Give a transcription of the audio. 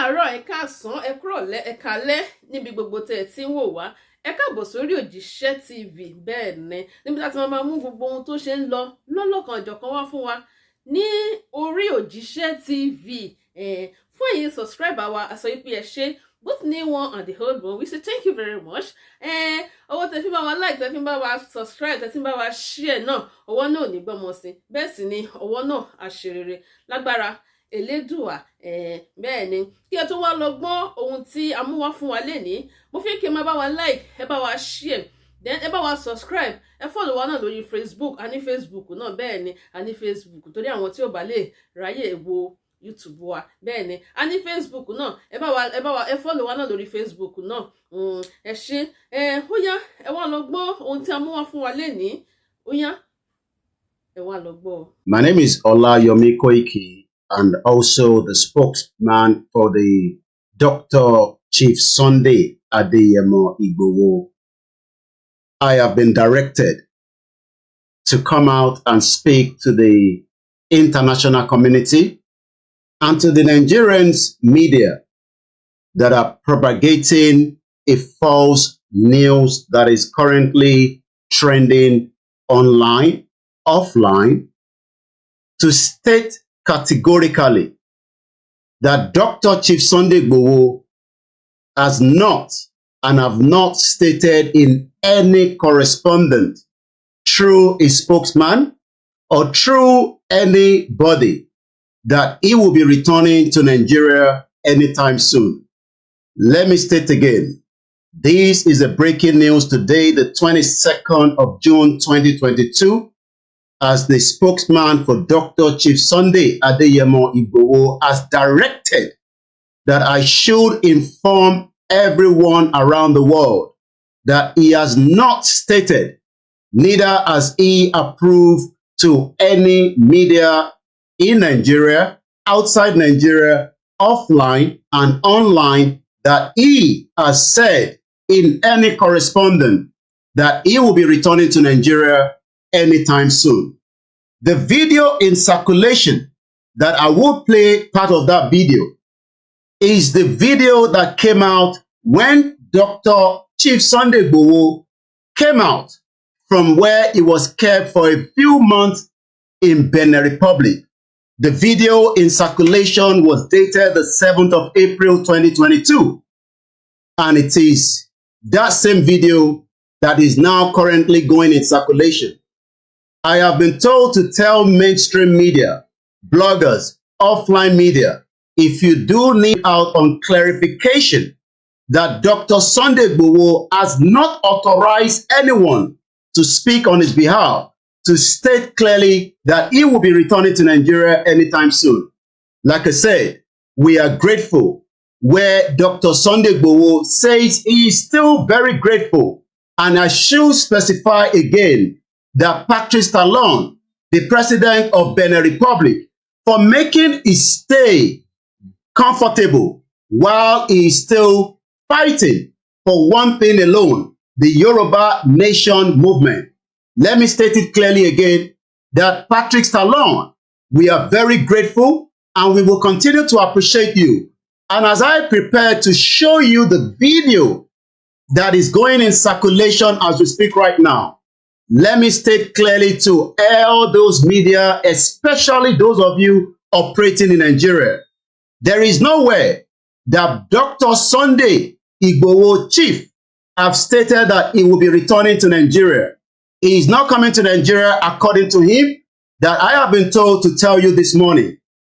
káàárọ̀ ẹ káàsán ẹ kúrọ̀lẹ́ ẹ kálẹ́ níbi gbogbo tẹ́ ẹ ti ń wò wá ẹ káàbọ̀ sórí Òjíṣẹ́ TV bẹ́ẹ̀ ni níbi láti máa mú gbogbo ohun tó ṣe ń lọ lọ́lọ́kan ọ̀jọ̀kan wá fún wa ní orí Òjíṣẹ́ TV fún èyí subscribe àwa àsọ yìí pé ẹ ṣe both new one and the old one we say thank you very much ọwọ́ tẹ́ fi bá wa like tẹ́ fi bá wa subscribe tẹ́ fi bá wa share náà ọwọ́ náà ò ní gbọ́mọ sí bẹ́ẹ̀ sì ni ọwọ́ náà àṣerere lágbára Elédùà bẹ́ẹ̀ ni kí ẹ tó wá lọ gbọ́ ohun tí a mú wá fún wa lénìí mo fi kí ẹ máa bá wa like ẹ bá wa share then ẹ bá wa subscribe ẹ follow wa náà lórí Facebook a ní Facebook náà bẹ́ẹ̀ ni a ní Facebook torí àwọn tí ò bá lè ráyè wo YouTube wa bẹ́ẹ̀ ni a ní Facebook náà ẹ bá wa ẹ follow wa náà lórí Facebook náà ẹ ṣé ó yá ẹ wá lọ gbọ́ ohun tí a mú wá fún wa lénìí ó yá ẹ wá lọ gbọ́. My name is Olayomi Koiki, and also the spokesman for the Dr. Chief Sunday Adeyemo Igboho. I have been directed to come out and speak to the international community and to the Nigerians media that are propagating a false news that is currently trending online, offline, to state categorically that Dr. Chief Sunday Igboho has not and have not stated in any correspondence through a spokesman or through anybody that he will be returning to Nigeria anytime soon. Let me state again, this is a breaking news today, the 22nd of June 2022. As the spokesman for Dr. Chief Sunday Adeyemo Igboho has directed that I should inform everyone around the world that he has not stated, neither has he approved to any media in Nigeria, outside Nigeria, offline and online, that he has said in any correspondence that he will be returning to Nigeria anytime soon. The video in circulation that I will play part of that video is the video that came out when Dr. Chief Sunday Igboho came out from where he was kept for a few months in Benin Republic. The video in circulation was dated the 7th of April 2022, and it is that same video that is now currently going in circulation. I have been told to tell mainstream media, bloggers, offline media, if you do need out on clarification that Dr. Sunday Igboho has not authorized anyone to speak on his behalf, to state clearly that he will be returning to Nigeria anytime soon. Like I said, we are grateful where Dr. Sunday Igboho says he is still very grateful. And I should specify again that Patrick Talon, the president of Benin Republic, for making his stay comfortable while he is still fighting for one thing alone, the Yoruba Nation movement. Let me state it clearly again that Patrick Talon, we are very grateful and we will continue to appreciate you. And as I prepare to show you the video that is going in circulation as we speak right now, let me state clearly to all those media, especially those of you operating in Nigeria, there is no way that Dr. Sunday Igboho Chief have stated that he will be returning to Nigeria. He is not coming to Nigeria according to him, that I have been told to tell you this morning.